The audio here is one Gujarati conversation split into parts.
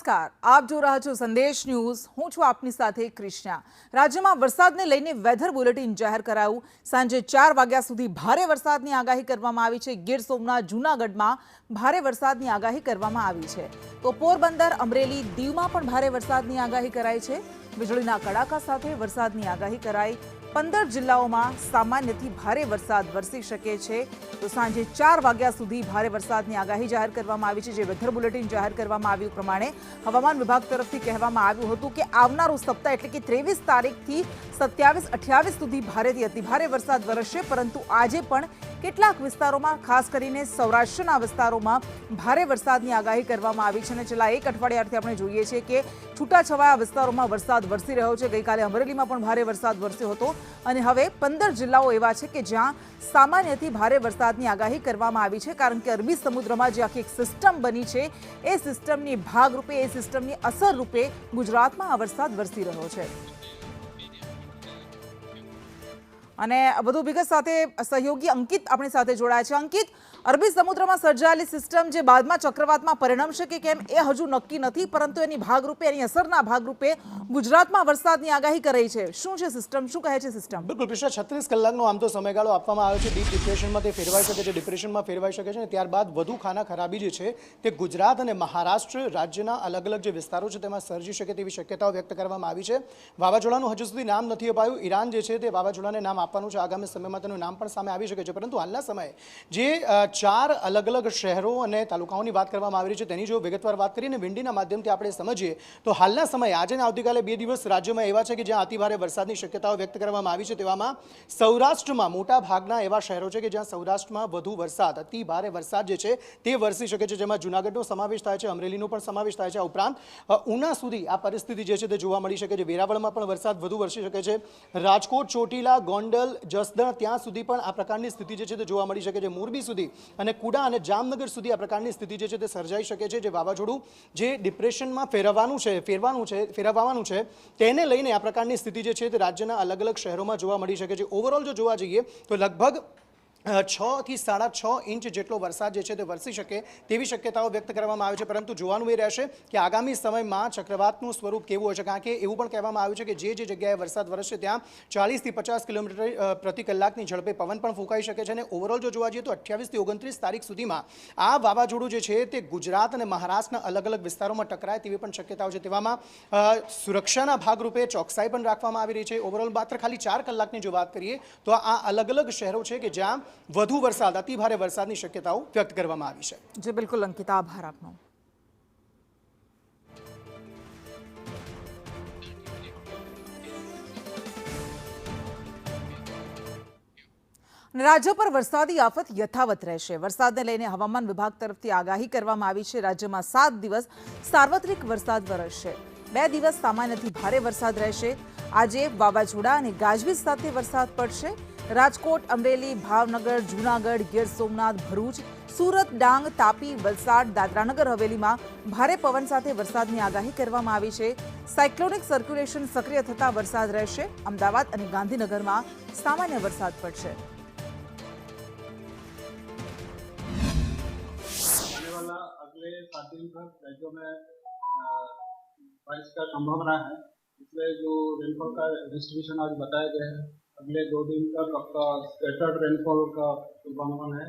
નમસ્કાર, આપ જો રહ્યા છો સંદેશ ન્યૂઝ. હું છું આપની સાથે કૃષ્ણા. રાજ્યમાં વરસાદને લઈને વેધર બુલેટિન જાહેર કરાયું. સાંજે 4 વાગ્યા સુધી ભારે વરસાદની આગાહી કરવામાં આવી છે. ગીર સોમનાથ, જૂનાગઢમાં ભારે વરસાદની આગાહી કરવામાં આવી છે. તો પોરબંદર, અમરેલી, દીવમાં પણ ભારે વરસાદની આગાહી કરાઈ છે. વીજળીના કડાકા સાથે વરસાદની આગાહી કરાઈ. 15 જિલ્લાઓમાં સામાન્યથી ભારે વરસાદ વરસી શકે છે. તો સાંજે 4 વાગ્યા સુધી ભારે વરસાદની આગાહી જાહેર કરવામાં આવી છે. જે વેધર બુલેટિન જાહેર કરવામાં આવ્યું પ્રમાણે હવામાન વિભાગ તરફથી કહેવામાં આવ્યું હતું કે આવનારું સપ્તાહ એટલે કે 23 તારીખથી 27-28 સુધી ભારેથી અતિભારે વરસાદ વરસશે. પરંતુ આજે પણ કેટલાક વિસ્તારોમાં, ખાસ કરીને સૌરાષ્ટ્રના વિસ્તારોમાં ભારે વરસાદની આગાહી કરવામાં આવી છે. અને છેલ્લા એક અઠવાડિયાથી આપણે જોઈએ છીએ કે છૂટાછવાયા વિસ્તારોમાં વરસાદ વરસી રહ્યો છે. ગઈકાલે અમરેલીમાં પણ ભારે વરસાદ વરસ્યો હતો અને હવે 15 જિલ્લાઓ એવા છે કે જ્યાં સામાન્યથી ભારે વરસાદની આગાહી કરવામાં આવી છે. કારણ કે અરબી સમુદ્રમાં જે આખી એક સિસ્ટમ બની છે, એ સિસ્ટમની ભાગરૂપે, એ સિસ્ટમની અસર રૂપે ગુજરાતમાં આ વરસાદ વરસી રહ્યો છે. અને વધુ વિગત સાથે સહયોગી અંકિત આપણી સાથે જોડાયા છે. અંકિત, અરબી સમુદ્રમાં સર્જાયેલી સિસ્ટમ જે બાદમાં ચક્રવાતમાં પરિણમશે કે કેમ એ હજુ નક્કી નથી, પરંતુ એની ભાગરૂપે, એની અસરના ભાગરૂપે ગુજરાતમાં વરસાદની આગાહી કરાઈ છે. શું છે સિસ્ટમ, શું કહે છે સિસ્ટમ? બિલકુલ કૃષ્ણ, 36 કલાકનો આમ તો સમયગાળો આપવામાં આવ્યો છે. ડીપ ડિપ્રેશનમાં તે ફેરવાઈ શકે છે, ડિપ્રેશનમાં ફેરવાઈ શકે છે. અને ત્યારબાદ વધુ ખાના ખરાબી જે છે તે ગુજરાત અને મહારાષ્ટ્ર રાજ્યના અલગ અલગ જે વિસ્તારો છે તેમાં સર્જી શકે તેવી શક્યતાઓ વ્યક્ત કરવામાં આવી છે. વાવાઝોડાનું હજુ સુધી નામ નથી અપાયું. ઈરાન જે છે તે વાવાઝોડાને નામ આપવાનું છે. આગામી સમયમાં તેનું નામ પણ સામે આવી શકે છે. પરંતુ હાલના સમયે જે 4 અલગ અલગ શહેરો અને તાલુકાઓની વાત કરવામાં આવી રહી છે તેની જો વિગતવાર વાત કરીએ અને વિંડીના માધ્યમથી આપણે સમજીએ તો હાલના સમયે આજે અને આવતીકાલે 2 દિવસ રાજ્યમાં એવા છે કે જ્યાં અતિભારે વરસાદની શક્યતાઓ વ્યક્ત કરવામાં આવી છે. તેવામાં સૌરાષ્ટ્રમાં મોટા ભાગના એવા શહેરો છે કે જ્યાં સૌરાષ્ટ્રમાં વધુ વરસાદ, અતિભારે વરસાદ જે છે તે વરસી શકે છે. જેમાં જૂનાગઢનો સમાવેશ થાય છે, અમરેલીનો પણ સમાવેશ થાય છે. આ ઉપરાંત ઉના સુધી આ પરિસ્થિતિ જે છે તે જોવા મળી શકે છે. વેરાવળમાં પણ વરસાદ વધુ વરસી શકે છે. રાજકોટ, ચોટીલા, ગોંડલ, જસદણ ત્યાં સુધી પણ આ પ્રકારની સ્થિતિ જે છે તે જોવા મળી શકે છે. મોરબી સુધી અને કુડા અને જામનગર સુધી આ પ્રકારની સ્થિતિ જે છે તે સર્જાઈ શકે છે. જે વાવાઝોડું જે ડિપ્રેશનમાં ફેરવવાનું છે તેને લઈને આ પ્રકારની સ્થિતિ જે છે તે રાજ્યના અલગ અલગ શહેરોમાં જોવા મળી શકે છે. ઓવરઓલ જો જોવા જઈએ તો લગભગ 6 થી 6.5 ઇંચ જેટલો વરસાદ જે છે તે વરસી શકે તેવી શક્યતાઓ વ્યક્ત કરવામાં આવે છે. પરંતુ જોવાનું એ રહેશે કે આગામી સમયમાં ચક્રવાતનું સ્વરૂપ કેવું હશે. કારણ કે એવું પણ કહેવામાં આવ્યું છે કે જે જગ્યાએ વરસાદ વરસશે ત્યાં 40 થી 50 કિલોમીટર પ્રતિ કલાકની ઝડપે પવન પણ ફૂંકાઈ શકે છે. અને ઓવરઓલ જો જોવા જઈએ તો 28 થી 29 તારીખ સુધીમાં આ વાવાઝોડું જે છે તે ગુજરાત અને મહારાષ્ટ્રના અલગ અલગ વિસ્તારોમાં ટકરાય તેવી પણ શક્યતાઓ છે. તેવામાં સુરક્ષાના ભાગરૂપે ચોકસાઈ પણ રાખવામાં આવી રહી છે. ઓવરઓલ માત્ર ખાલી 4 કલાકની જો વાત કરીએ તો આ અલગ અલગ શહેરો છે કે જ્યાં વધુ વરસાદ, અતિભારે વરસાદની શક્યતાઓ વ્યક્ત કરવામાં આવી છે. જી બિલકુલ અંકિત, આભાર આપનો. રાજ્ય પર વરસાદી આફત યથાવત રહેશે. વરસાદને લઈને હવામાન વિભાગ તરફથી આગાહી કરવામાં આવી છે. રાજ્યમાં 7 દિવસ સાર્વત્રિક વરસાદ વરસશે. 2 દિવસ સામાન્યથી ભારે વરસાદ રહેશે. આજે વાવાઝોડા અને ગાજવીજ સાથે વરસાદ પડશે. રાજકોટ, અમરેલી, ભાવનગર, જૂનાગઢ, ગીર સોમનાથ, ભરૂચ, સુરત, ડાંગ, તાપી, વલસાડ, દાદરાનગર હવેલીમાં ભારે પવન સાથે વરસાદની આગાહી કરવામાં આવી છે. સાયક્લોનિક સર્ક્યુલેશન સક્રિય થતા વરસાદ રહેશે. અમદાવાદ અને ગાંધીનગરમાં સામાન્ય વરસાદ પડશે. अगले 7 दिन तक राज्यों में बारिश का संभावना है. इसलिए जो रेनफॉल का डिस्ट्रीब्यूशन आज बताया गया है, अगले 2 दिन तक आपका स्कैटर्ड रेनफॉल का पूर्वानुमान है.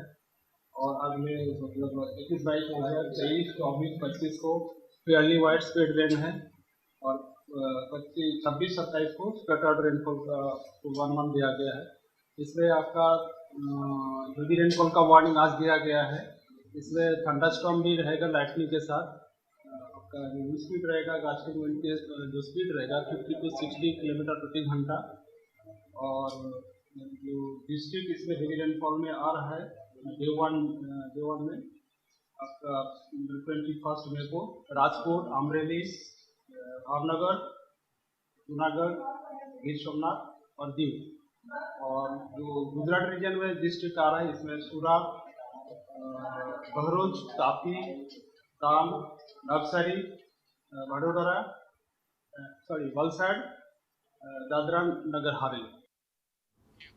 और अगले मतलब 21-22 23, 24, 25 को फेयरली वाइड स्प्रेड रेन है. और 26, 27 को स्कैटर्ड रेनफॉल का पूर्वानुमान दिया गया है. इसमें आपका हेवी रेनफॉल का वार्निंग आज दिया गया है. इसमें थंडरस्टॉर्म भी रहेगा लाइटनिंग के साथ. आपका जो स्पीड रहेगा, गास्टिंग विंड की जो स्पीड रहेगा 50 to 60 किलोमीटर प्रति घंटा. और जो डिस्ट्रिक्ट इसमें हेवी रेनफॉल में आ रहा है, डे वन में आपका 21 मई को राजकोट, अमरेली, भावनगर, जूनागढ़, गीर सोमनाथ और दीव. और जो गुजरात रीजन में डिस्ट्रिक्ट आ रहा है इसमें सूरत, भरूच, तापी, डांग, नवसारी, वडोदरा, वलसाड, दादरा नगर हवेली.